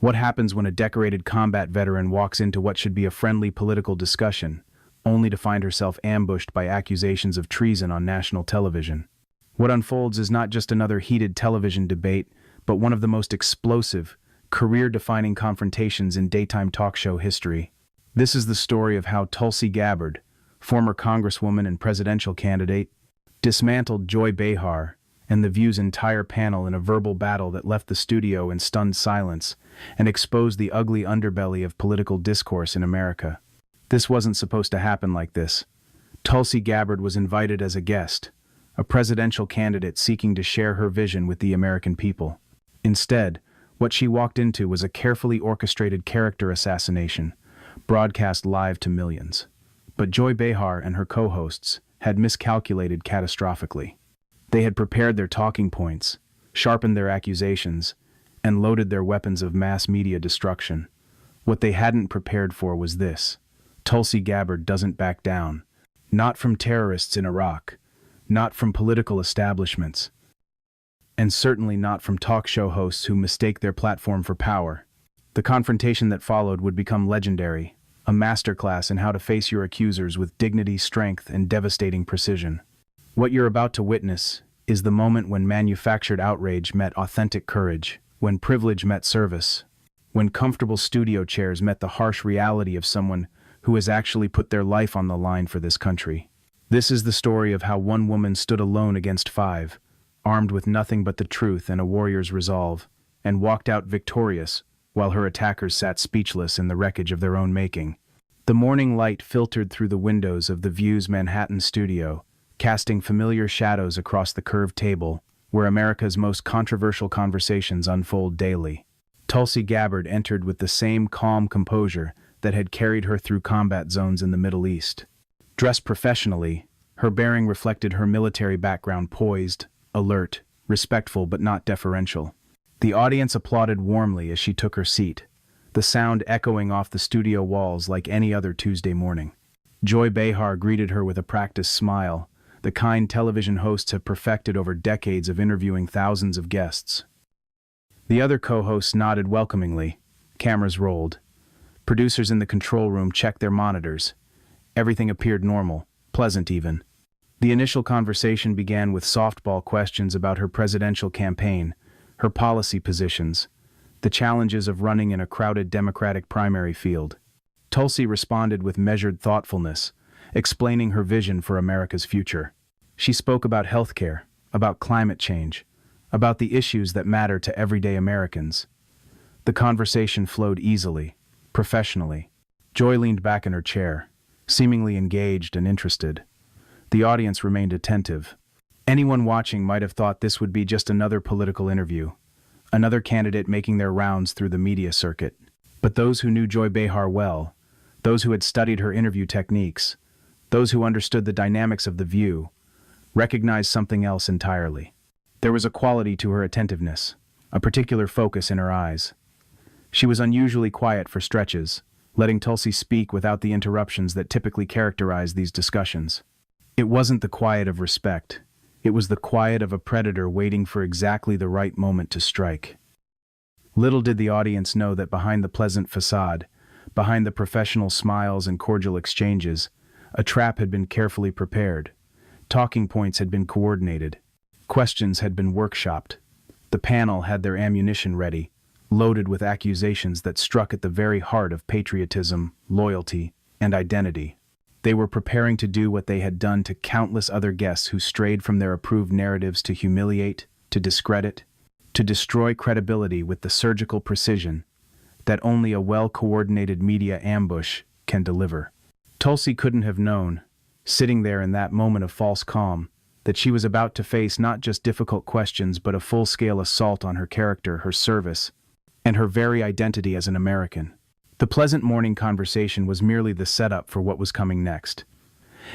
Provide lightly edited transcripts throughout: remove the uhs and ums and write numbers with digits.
What happens when a decorated combat veteran walks into what should be a friendly political discussion, only to find herself ambushed by accusations of treason on national television? What unfolds is not just another heated television debate, but one of the most explosive, career-defining confrontations in daytime talk show history. This is the story of how Tulsi Gabbard, former congresswoman and presidential candidate, dismantled Joy Behar and The View's entire panel in a verbal battle that left the studio in stunned silence and exposed the ugly underbelly of political discourse in America. This wasn't supposed to happen like this. Tulsi Gabbard was invited as a guest, a presidential candidate seeking to share her vision with the American people. Instead, what she walked into was a carefully orchestrated character assassination, broadcast live to millions. But Joy Behar and her co-hosts had miscalculated catastrophically. They had prepared their talking points, sharpened their accusations, and loaded their weapons of mass media destruction. What they hadn't prepared for was this: Tulsi Gabbard doesn't back down. Not from terrorists in Iraq, not from political establishments, and certainly not from talk show hosts who mistake their platform for power. The confrontation that followed would become legendary, a masterclass in how to face your accusers with dignity, strength, and devastating precision. What you're about to witness is the moment when manufactured outrage met authentic courage, when privilege met service, when comfortable studio chairs met the harsh reality of someone who has actually put their life on the line for this country. This is the story of how one woman stood alone against five, armed with nothing but the truth and a warrior's resolve, and walked out victorious, while her attackers sat speechless in the wreckage of their own making. The morning light filtered through the windows of The View's Manhattan studio, casting familiar shadows across the curved table, where America's most controversial conversations unfold daily. Tulsi Gabbard entered with the same calm composure that had carried her through combat zones in the Middle East. Dressed professionally, her bearing reflected her military background, poised, alert, respectful but not deferential. The audience applauded warmly as she took her seat, the sound echoing off the studio walls like any other Tuesday morning. Joy Behar greeted her with a practiced smile, the kind television hosts have perfected over decades of interviewing thousands of guests. The other co-hosts nodded welcomingly. Cameras rolled. Producers in the control room checked their monitors. Everything appeared normal, pleasant even. The initial conversation began with softball questions about her presidential campaign, her policy positions, the challenges of running in a crowded Democratic primary field. Tulsi responded with measured thoughtfulness, explaining her vision for America's future. She spoke about healthcare, about climate change, about the issues that matter to everyday Americans. The conversation flowed easily, professionally. Joy leaned back in her chair, seemingly engaged and interested. The audience remained attentive. Anyone watching might have thought this would be just another political interview, another candidate making their rounds through the media circuit. But those who knew Joy Behar well, those who had studied her interview techniques, those who understood the dynamics of The View, recognized something else entirely. There was a quality to her attentiveness, a particular focus in her eyes. She was unusually quiet for stretches, letting Tulsi speak without the interruptions that typically characterize these discussions. It wasn't the quiet of respect. It was the quiet of a predator waiting for exactly the right moment to strike. Little did the audience know that behind the pleasant facade, behind the professional smiles and cordial exchanges, a trap had been carefully prepared. Talking points had been coordinated. Questions had been workshopped. The panel had their ammunition ready, loaded with accusations that struck at the very heart of patriotism, loyalty, and identity. They were preparing to do what they had done to countless other guests who strayed from their approved narratives to humiliate, to discredit, to destroy credibility with the surgical precision that only a well-coordinated media ambush can deliver. Tulsi couldn't have known, sitting there in that moment of false calm, that she was about to face not just difficult questions but a full-scale assault on her character, her service, and her very identity as an American. The pleasant morning conversation was merely the setup for what was coming next.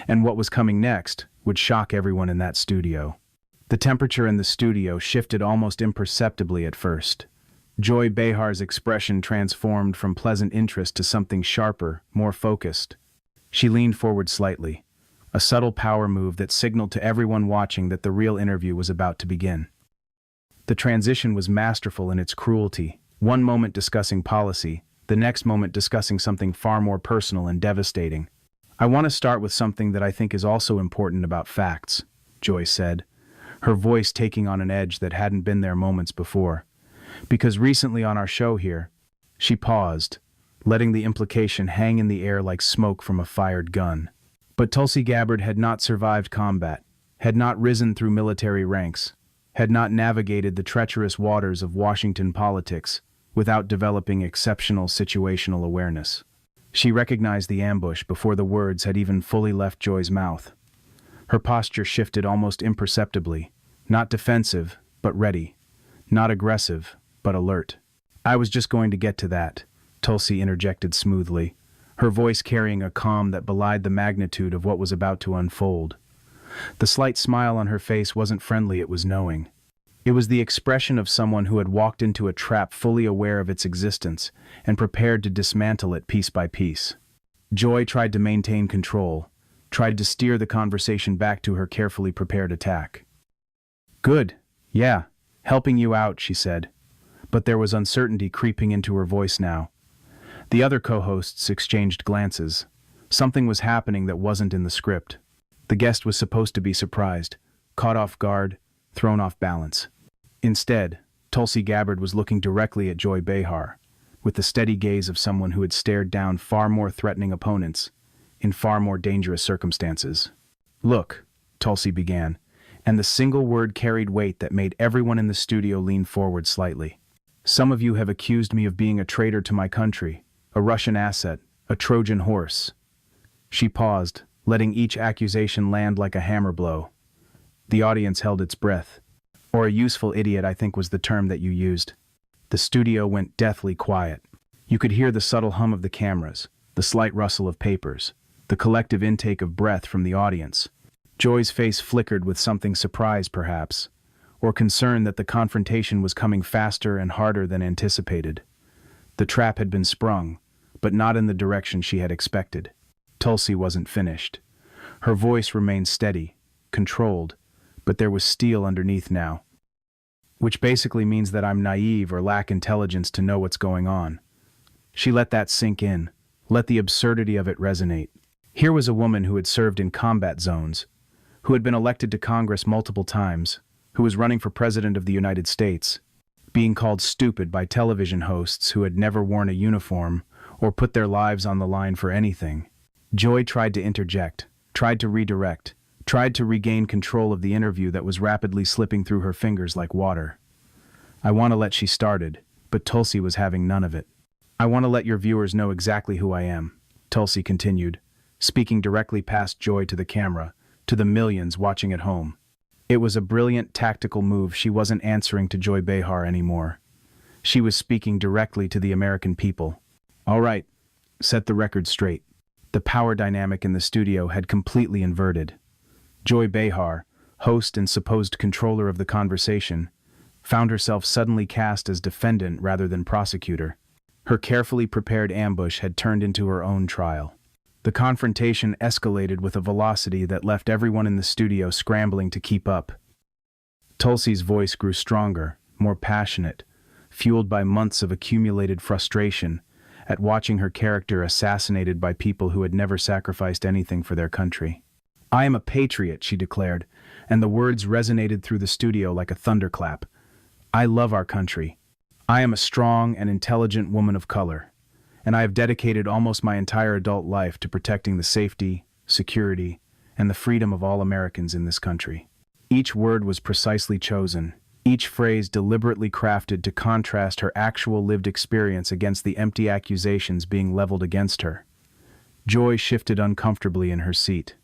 And what was coming next would shock everyone in that studio. The temperature in the studio shifted almost imperceptibly at first. Joy Behar's expression transformed from pleasant interest to something sharper, more focused. She leaned forward slightly, a subtle power move that signaled to everyone watching that the real interview was about to begin. The transition was masterful in its cruelty, One moment discussing policy, the next moment discussing something far more personal and devastating. "I want to start with something that I think is also important about facts," Joy said, her voice taking on an edge that hadn't been there moments before. "Because recently on our show here," she paused, letting the implication hang in the air like smoke from a fired gun. But Tulsi Gabbard had not survived combat, had not risen through military ranks, had not navigated the treacherous waters of Washington politics without developing exceptional situational awareness. She recognized the ambush before the words had even fully left Joy's mouth. Her posture shifted almost imperceptibly, not defensive, but ready, not aggressive, but alert. "I was just going to get to that," Tulsi interjected smoothly, her voice carrying a calm that belied the magnitude of what was about to unfold. The slight smile on her face wasn't friendly, it was knowing. It was the expression of someone who had walked into a trap fully aware of its existence and prepared to dismantle it piece by piece. Joy tried to maintain control, tried to steer the conversation back to her carefully prepared attack. "Good, yeah, helping you out," she said. But there was uncertainty creeping into her voice now. The other co-hosts exchanged glances. Something was happening that wasn't in the script. The guest was supposed to be surprised, caught off guard, thrown off balance. Instead, Tulsi Gabbard was looking directly at Joy Behar, with the steady gaze of someone who had stared down far more threatening opponents, in far more dangerous circumstances. "Look," Tulsi began, and the single word carried weight that made everyone in the studio lean forward slightly. "Some of you have accused me of being a traitor to my country, a Russian asset, a Trojan horse." She paused, letting each accusation land like a hammer blow. The audience held its breath. "Or a useful idiot, I think was the term that you used." The studio went deathly quiet. You could hear the subtle hum of the cameras, the slight rustle of papers, the collective intake of breath from the audience. Joy's face flickered with something surprise, perhaps, or concern that the confrontation was coming faster and harder than anticipated. The trap had been sprung, but not in the direction she had expected. Tulsi wasn't finished. Her voice remained steady, controlled, but there was steel underneath now. "Which basically means that I'm naive or lack intelligence to know what's going on." She let that sink in, let the absurdity of it resonate. Here was a woman who had served in combat zones, who had been elected to Congress multiple times, who was running for President of the United States, being called stupid by television hosts who had never worn a uniform or put their lives on the line for anything. Joy tried to interject, tried to redirect, tried to regain control of the interview that was rapidly slipping through her fingers like water. "I want to let," she started, but Tulsi was having none of it. "I want to let your viewers know exactly who I am," Tulsi continued, speaking directly past Joy to the camera, to the millions watching at home. It was a brilliant tactical move. She wasn't answering to Joy Behar anymore. She was speaking directly to the American people. "All right, set the record straight." The power dynamic in the studio had completely inverted. Joy Behar, host and supposed controller of the conversation, found herself suddenly cast as defendant rather than prosecutor. Her carefully prepared ambush had turned into her own trial. The confrontation escalated with a velocity that left everyone in the studio scrambling to keep up. Tulsi's voice grew stronger, more passionate, fueled by months of accumulated frustration at watching her character assassinated by people who had never sacrificed anything for their country. "I am a patriot," she declared, and the words resonated through the studio like a thunderclap. "I love our country. I am a strong and intelligent woman of color, and I have dedicated almost my entire adult life to protecting the safety, security, and the freedom of all Americans in this country." Each word was precisely chosen, each phrase deliberately crafted to contrast her actual lived experience against the empty accusations being leveled against her. Joy shifted uncomfortably in her seat.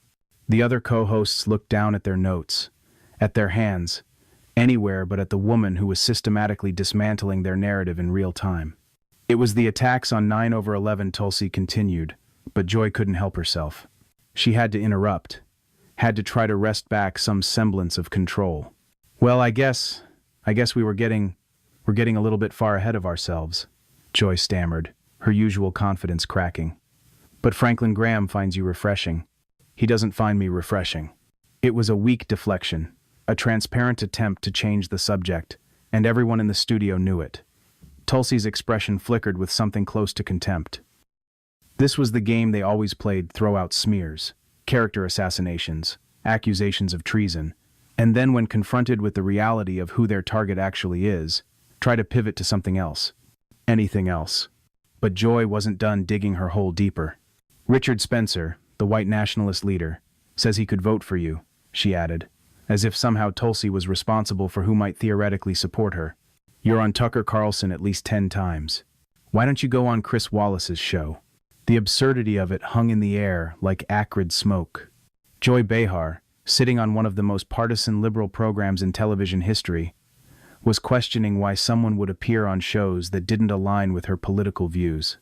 The other co-hosts looked down at their notes, at their hands, anywhere but at the woman who was systematically dismantling their narrative in real time. "It was the attacks on 9/11, Tulsi continued, but Joy couldn't help herself. She had to interrupt, had to try to wrest back some semblance of control. "Well, I guess we're getting a little bit far ahead of ourselves," Joy stammered, her usual confidence cracking. "But Franklin Graham finds you refreshing. He doesn't find me refreshing." It was a weak deflection, a transparent attempt to change the subject, and everyone in the studio knew it. Tulsi's expression flickered with something close to contempt. This was the game they always played: throw out smears, character assassinations, accusations of treason, and then when confronted with the reality of who their target actually is, try to pivot to something else. Anything else. But Joy wasn't done digging her hole deeper. "Richard Spencer, the white nationalist leader, says he could vote for you," she added, as if somehow Tulsi was responsible for who might theoretically support her. "You're on Tucker Carlson at least 10 times. Why don't you go on Chris Wallace's show?" The absurdity of it hung in the air like acrid smoke. Joy Behar, sitting on one of the most partisan liberal programs in television history, was questioning why someone would appear on shows that didn't align with her political views.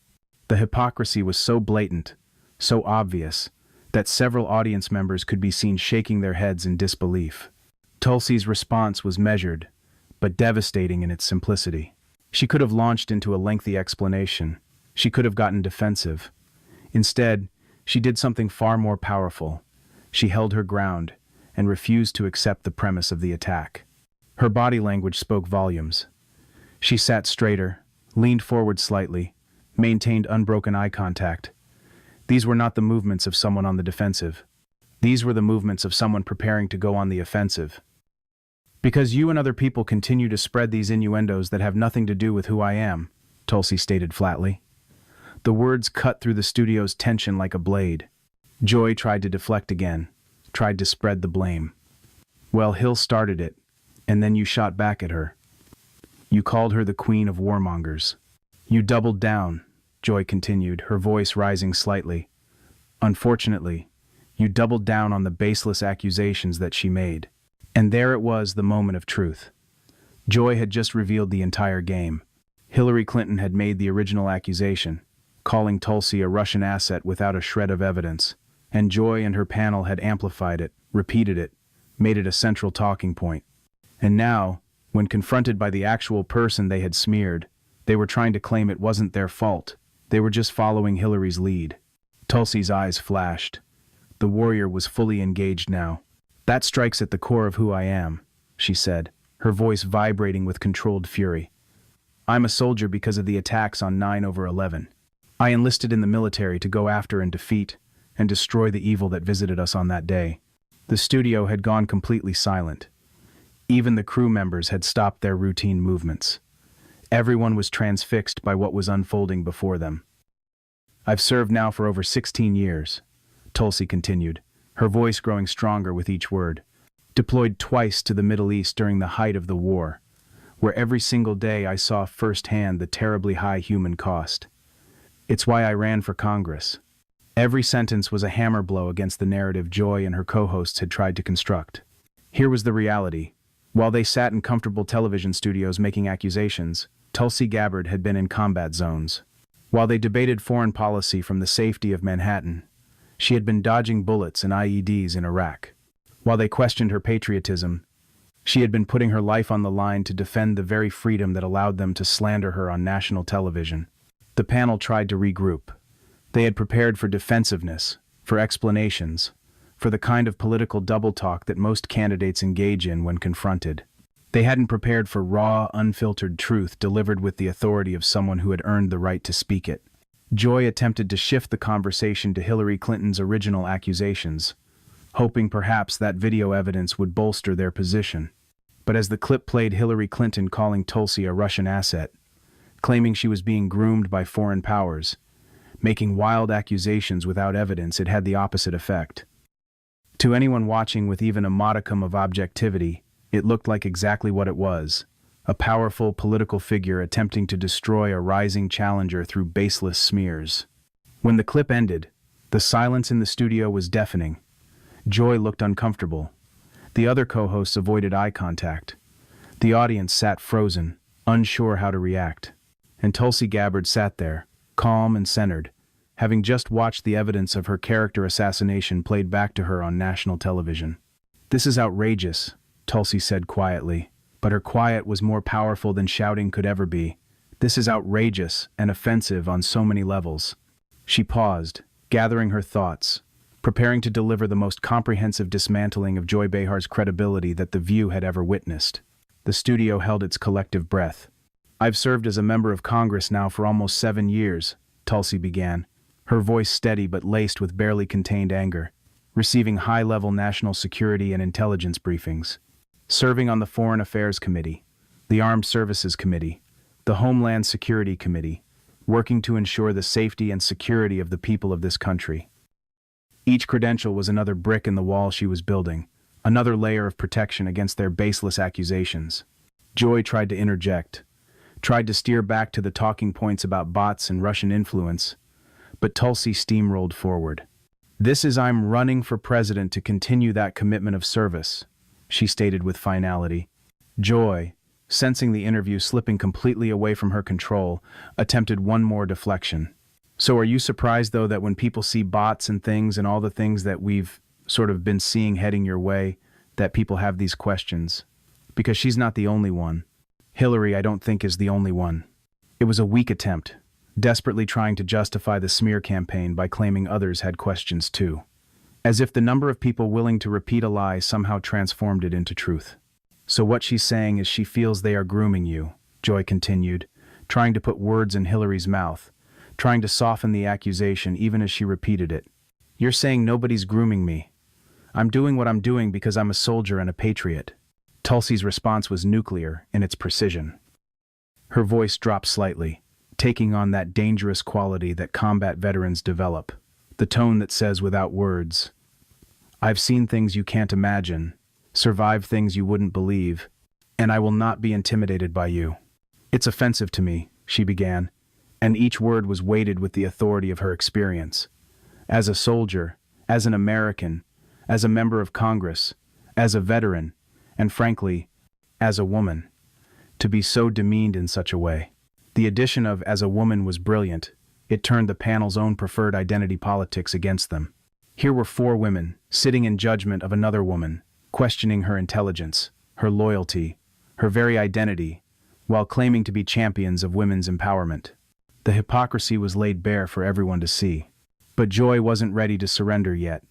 The hypocrisy was so blatant, so obvious, that several audience members could be seen shaking their heads in disbelief. Tulsi's response was measured, but devastating in its simplicity. She could have launched into a lengthy explanation. She could have gotten defensive. Instead, she did something far more powerful. She held her ground and refused to accept the premise of the attack. Her body language spoke volumes. She sat straighter, leaned forward slightly, maintained unbroken eye contact. These were not the movements of someone on the defensive. These were the movements of someone preparing to go on the offensive. "Because you and other people continue to spread these innuendos that have nothing to do with who I am," Tulsi stated flatly. The words cut through the studio's tension like a blade. Joy tried to deflect again, tried to spread the blame. "Well, Hill started it, and then you shot back at her. You called her the queen of warmongers. You doubled down," Joy continued, her voice rising slightly. "Unfortunately, you doubled down on the baseless accusations that she made." And there it was, the moment of truth. Joy had just revealed the entire game. Hillary Clinton had made the original accusation, calling Tulsi a Russian asset without a shred of evidence, and Joy and her panel had amplified it, repeated it, made it a central talking point. And now, when confronted by the actual person they had smeared, they were trying to claim it wasn't their fault. They were just following Hillary's lead. Tulsi's eyes flashed. The warrior was fully engaged now. "That strikes at the core of who I am," she said, her voice vibrating with controlled fury. "I'm a soldier because of the attacks on 9/11. I enlisted in the military to go after and defeat and destroy the evil that visited us on that day." The studio had gone completely silent. Even the crew members had stopped their routine movements. Everyone was transfixed by what was unfolding before them. "I've served now for over 16 years, Tulsi continued, her voice growing stronger with each word. "Deployed twice to the Middle East during the height of the war, where every single day I saw firsthand the terribly high human cost. It's why I ran for Congress." Every sentence was a hammer blow against the narrative Joy and her co-hosts had tried to construct. Here was the reality. While they sat in comfortable television studios making accusations, Tulsi Gabbard had been in combat zones. While they debated foreign policy from the safety of Manhattan, she had been dodging bullets and IEDs in Iraq. While they questioned her patriotism, she had been putting her life on the line to defend the very freedom that allowed them to slander her on national television. The panel tried to regroup. They had prepared for defensiveness, for explanations, for the kind of political double-talk that most candidates engage in when confronted. They hadn't prepared for raw, unfiltered truth delivered with the authority of someone who had earned the right to speak it. Joy attempted to shift the conversation to Hillary Clinton's original accusations, hoping perhaps that video evidence would bolster their position. But as the clip played Hillary Clinton calling Tulsi a Russian asset, claiming she was being groomed by foreign powers, making wild accusations without evidence, it had the opposite effect. To anyone watching with even a modicum of objectivity, it looked like exactly what it was: a powerful political figure attempting to destroy a rising challenger through baseless smears. When the clip ended, the silence in the studio was deafening. Joy looked uncomfortable. The other co-hosts avoided eye contact. The audience sat frozen, unsure how to react. And Tulsi Gabbard sat there, calm and centered, having just watched the evidence of her character assassination played back to her on national television. "This is outrageous," Tulsi said quietly, but her quiet was more powerful than shouting could ever be. "This is outrageous and offensive on so many levels." She paused, gathering her thoughts, preparing to deliver the most comprehensive dismantling of Joy Behar's credibility that The View had ever witnessed. The studio held its collective breath. I've served as a member of Congress now for almost 7 years, Tulsi began, her voice steady but laced with barely contained anger, receiving high-level national security and intelligence briefings, serving on the Foreign Affairs Committee, the Armed Services Committee, the Homeland Security Committee, working to ensure the safety and security of the people of this country. Each credential was another brick in the wall she was building, another layer of protection against their baseless accusations. Joy tried to interject, tried to steer back to the talking points about bots and Russian influence, but Tulsi steamrolled forward. "This is I'm running for president to continue that commitment of service," she stated with finality. Joy, sensing the interview slipping completely away from her control, attempted one more deflection. "So are you surprised, though, that when people see bots and things and all the things that we've sort of been seeing heading your way, that people have these questions? Because she's not the only one. Hillary, I don't think, is the only one." It was a weak attempt, desperately trying to justify the smear campaign by claiming others had questions too. As if the number of people willing to repeat a lie somehow transformed it into truth. "So what she's saying is she feels they are grooming you," Joy continued, trying to put words in Hillary's mouth, trying to soften the accusation even as she repeated it. "You're saying nobody's grooming me. I'm doing what I'm doing because I'm a soldier and a patriot." Tulsi's response was nuclear in its precision. Her voice dropped slightly, taking on that dangerous quality that combat veterans develop, the tone that says without words, "I've seen things you can't imagine, survived things you wouldn't believe, and I will not be intimidated by you." "It's offensive to me," she began, and each word was weighted with the authority of her experience. As a soldier, as an American, as a member of Congress, as a veteran, and frankly, as a woman, to be so demeaned in such a way. The addition of "as a woman" was brilliant. It turned the panel's own preferred identity politics against them. Here were 4 women, sitting in judgment of another woman, questioning her intelligence, her loyalty, her very identity, while claiming to be champions of women's empowerment. The hypocrisy was laid bare for everyone to see. But Joy wasn't ready to surrender yet.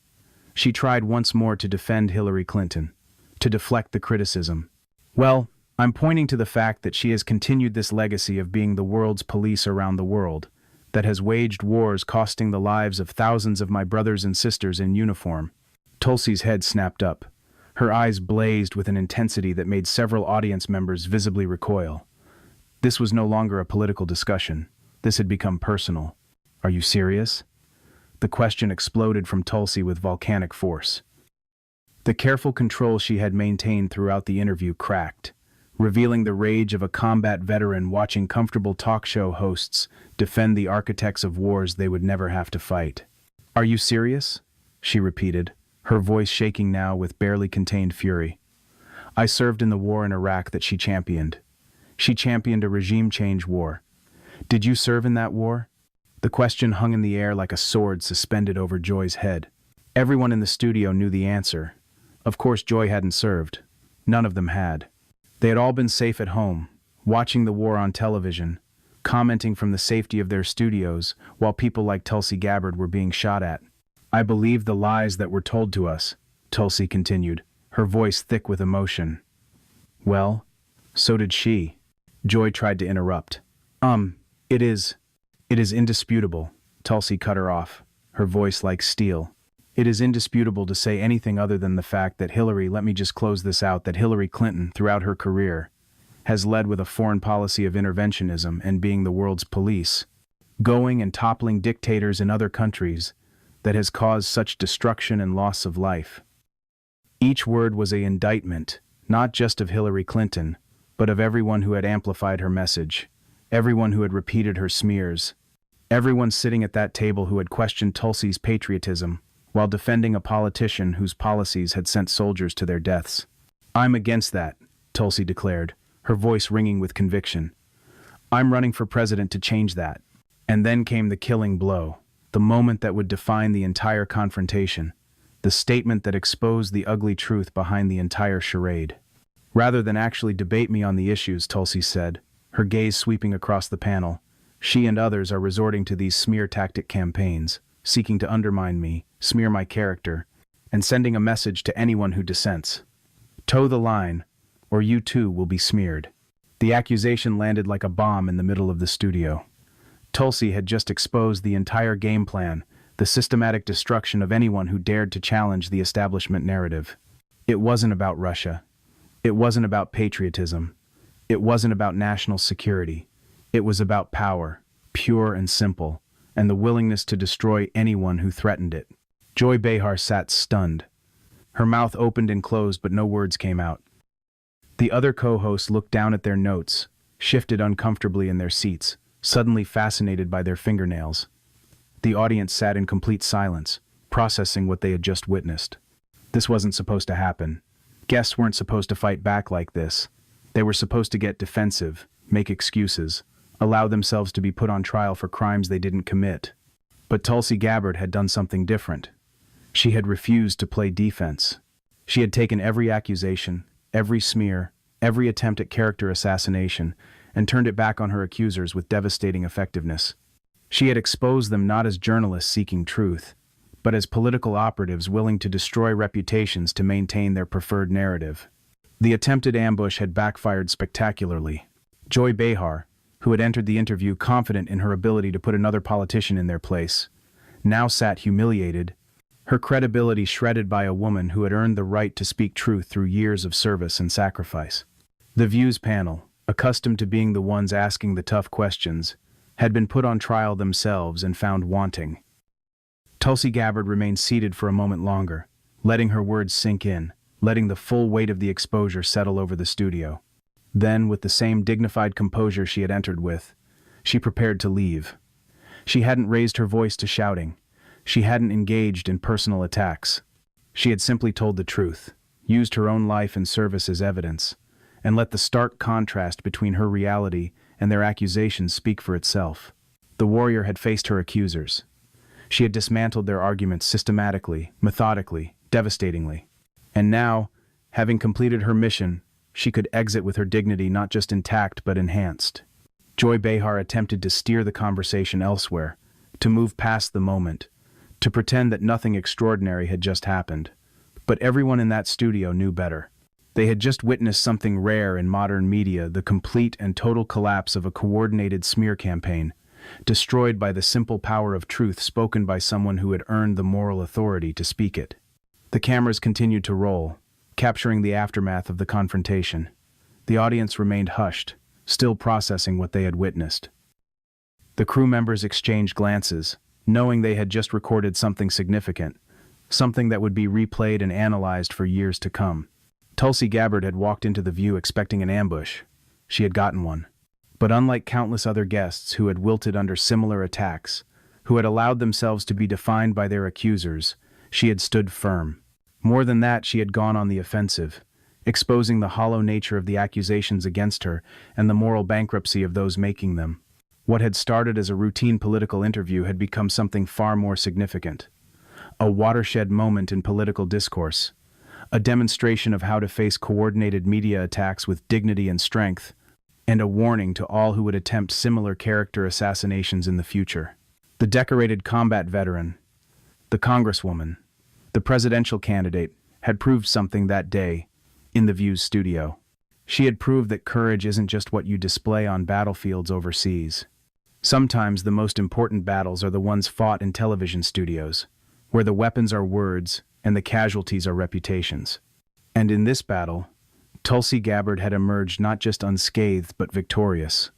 She tried once more to defend Hillary Clinton, to deflect the criticism. "Well, I'm pointing to the fact that she has continued this legacy of being the world's police around the world, that has waged wars costing the lives of thousands of my brothers and sisters in uniform." Tulsi's head snapped up. Her eyes blazed with an intensity that made several audience members visibly recoil. This was no longer a political discussion. This had become personal. "Are you serious?" The question exploded from Tulsi with volcanic force. The careful control she had maintained throughout the interview cracked, revealing the rage of a combat veteran watching comfortable talk show hosts defend the architects of wars they would never have to fight. "Are you serious?" she repeated, her voice shaking now with barely contained fury. "I served in the war in Iraq that she championed. She championed a regime change war. Did you serve in that war?" The question hung in the air like a sword suspended over Joy's head. Everyone in the studio knew the answer. Of course Joy hadn't served. None of them had. They had all been safe at home, watching the war on television, commenting from the safety of their studios while people like Tulsi Gabbard were being shot at. "I believed the lies that were told to us," Tulsi continued, her voice thick with emotion. "Well, so did she." Joy tried to interrupt. It is indisputable," Tulsi cut her off, her voice like steel. "It is indisputable to say anything other than the fact that let me just close this out, that Hillary Clinton, throughout her career, has led with a foreign policy of interventionism and being the world's police, going and toppling dictators in other countries, that has caused such destruction and loss of life." Each word was an indictment, not just of Hillary Clinton, but of everyone who had amplified her message, everyone who had repeated her smears, everyone sitting at that table who had questioned Tulsi's patriotism while defending a politician whose policies had sent soldiers to their deaths. "I'm against that," Tulsi declared, her voice ringing with conviction. "I'm running for president to change that." And then came the killing blow, the moment that would define the entire confrontation, the statement that exposed the ugly truth behind the entire charade. "Rather than actually debate me on the issues," Tulsi said, her gaze sweeping across the panel, "she and others are resorting to these smear tactic campaigns, seeking to undermine me, smear my character, and sending a message to anyone who dissents. Toe the line, or you too will be smeared." The accusation landed like a bomb in the middle of the studio. Tulsi had just exposed the entire game plan, the systematic destruction of anyone who dared to challenge the establishment narrative. It wasn't about Russia. It wasn't about patriotism. It wasn't about national security. It was about power, pure and simple, and the willingness to destroy anyone who threatened it. Joy Behar sat stunned. Her mouth opened and closed, but no words came out. The other co-hosts looked down at their notes, shifted uncomfortably in their seats, suddenly fascinated by their fingernails. The audience sat in complete silence, processing what they had just witnessed. This wasn't supposed to happen. Guests weren't supposed to fight back like this. They were supposed to get defensive, make excuses, allow themselves to be put on trial for crimes they didn't commit. But Tulsi Gabbard had done something different. She had refused to play defense. She had taken every accusation, every smear, every attempt at character assassination, and turned it back on her accusers with devastating effectiveness. She had exposed them not as journalists seeking truth, but as political operatives willing to destroy reputations to maintain their preferred narrative. The attempted ambush had backfired spectacularly. Joy Behar, who had entered the interview confident in her ability to put another politician in their place, now sat humiliated, her credibility shredded by a woman who had earned the right to speak truth through years of service and sacrifice. The Views panel, accustomed to being the ones asking the tough questions, had been put on trial themselves and found wanting. Tulsi Gabbard remained seated for a moment longer, letting her words sink in, letting the full weight of the exposure settle over the studio. Then, with the same dignified composure she had entered with, she prepared to leave. She hadn't raised her voice to shouting. She hadn't engaged in personal attacks. She had simply told the truth, used her own life and service as evidence, and let the stark contrast between her reality and their accusations speak for itself. The warrior had faced her accusers. She had dismantled their arguments systematically, methodically, devastatingly. And now, having completed her mission, she could exit with her dignity not just intact but enhanced. Joy Behar attempted to steer the conversation elsewhere, to move past the moment, to pretend that nothing extraordinary had just happened. But everyone in that studio knew better. They had just witnessed something rare in modern media, the complete and total collapse of a coordinated smear campaign, destroyed by the simple power of truth spoken by someone who had earned the moral authority to speak it. The cameras continued to roll, capturing the aftermath of the confrontation. The audience remained hushed, still processing what they had witnessed. The crew members exchanged glances, knowing they had just recorded something significant, something that would be replayed and analyzed for years to come. Tulsi Gabbard had walked into the View expecting an ambush. She had gotten one. But unlike countless other guests who had wilted under similar attacks, who had allowed themselves to be defined by their accusers, she had stood firm. More than that, she had gone on the offensive, exposing the hollow nature of the accusations against her and the moral bankruptcy of those making them. What had started as a routine political interview had become something far more significant. A watershed moment in political discourse, a demonstration of how to face coordinated media attacks with dignity and strength, and a warning to all who would attempt similar character assassinations in the future. The decorated combat veteran, the congresswoman, the presidential candidate, had proved something that day in the View's studio. She had proved that courage isn't just what you display on battlefields overseas. Sometimes the most important battles are the ones fought in television studios, where the weapons are words and the casualties are reputations. And in this battle, Tulsi Gabbard had emerged not just unscathed but victorious.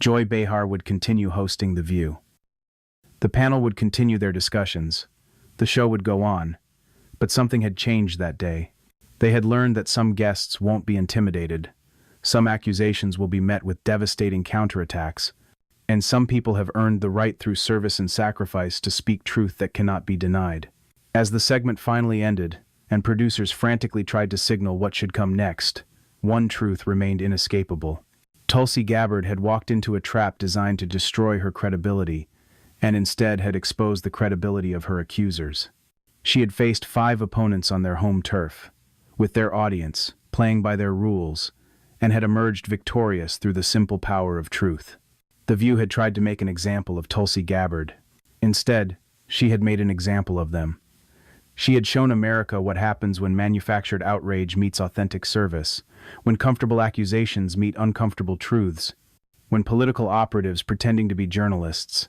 Joy Behar would continue hosting The View. The panel would continue their discussions. The show would go on. But something had changed that day. They had learned that some guests won't be intimidated, some accusations will be met with devastating counterattacks, and some people have earned the right through service and sacrifice to speak truth that cannot be denied. As the segment finally ended, and producers frantically tried to signal what should come next, one truth remained inescapable. Tulsi Gabbard had walked into a trap designed to destroy her credibility, and instead had exposed the credibility of her accusers. She had faced 5 opponents on their home turf, with their audience, playing by their rules, and had emerged victorious through the simple power of truth. The View had tried to make an example of Tulsi Gabbard. Instead, she had made an example of them. She had shown America what happens when manufactured outrage meets authentic service, when comfortable accusations meet uncomfortable truths, when political operatives pretending to be journalists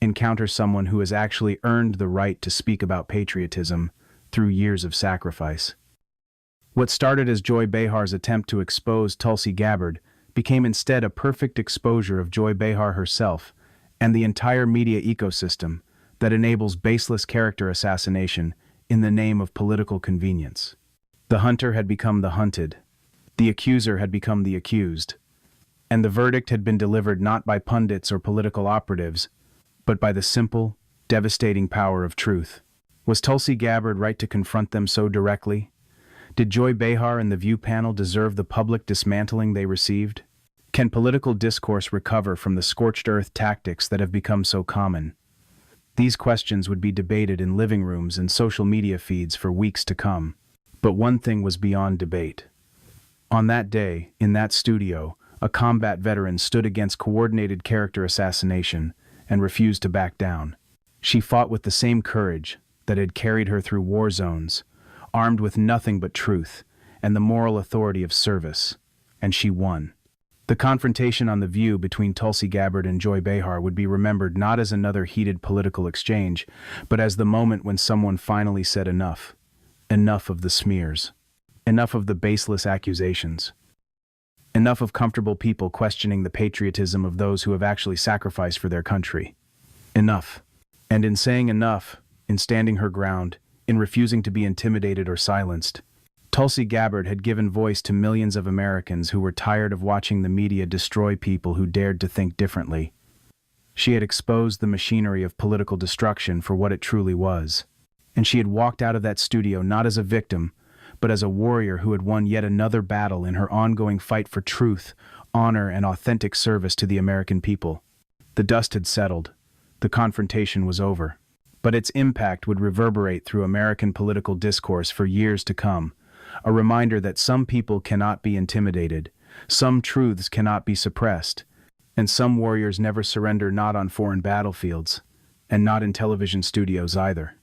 encounter someone who has actually earned the right to speak about patriotism through years of sacrifice. What started as Joy Behar's attempt to expose Tulsi Gabbard became instead a perfect exposure of Joy Behar herself and the entire media ecosystem that enables baseless character assassination in the name of political convenience. The hunter had become the hunted, the accuser had become the accused, and the verdict had been delivered not by pundits or political operatives, but by the simple, devastating power of truth. Was Tulsi Gabbard right to confront them so directly? Did Joy Behar and the View panel deserve the public dismantling they received? Can political discourse recover from the scorched earth tactics that have become so common? These questions would be debated in living rooms and social media feeds for weeks to come. But one thing was beyond debate. On that day, in that studio, a combat veteran stood against coordinated character assassination and refused to back down. She fought with the same courage that had carried her through war zones, armed with nothing but truth and the moral authority of service, and she won. The confrontation on The View between Tulsi Gabbard and Joy Behar would be remembered not as another heated political exchange, but as the moment when someone finally said enough. Enough of the smears. Enough of the baseless accusations. Enough of comfortable people questioning the patriotism of those who have actually sacrificed for their country. Enough. And in saying enough, in standing her ground, in refusing to be intimidated or silenced, Tulsi Gabbard had given voice to millions of Americans who were tired of watching the media destroy people who dared to think differently. She had exposed the machinery of political destruction for what it truly was, and she had walked out of that studio not as a victim, but as a warrior who had won yet another battle in her ongoing fight for truth, honor, and authentic service to the American people. The dust had settled. The confrontation was over. But its impact would reverberate through American political discourse for years to come, a reminder that some people cannot be intimidated, some truths cannot be suppressed, and some warriors never surrender, not on foreign battlefields, and not in television studios either.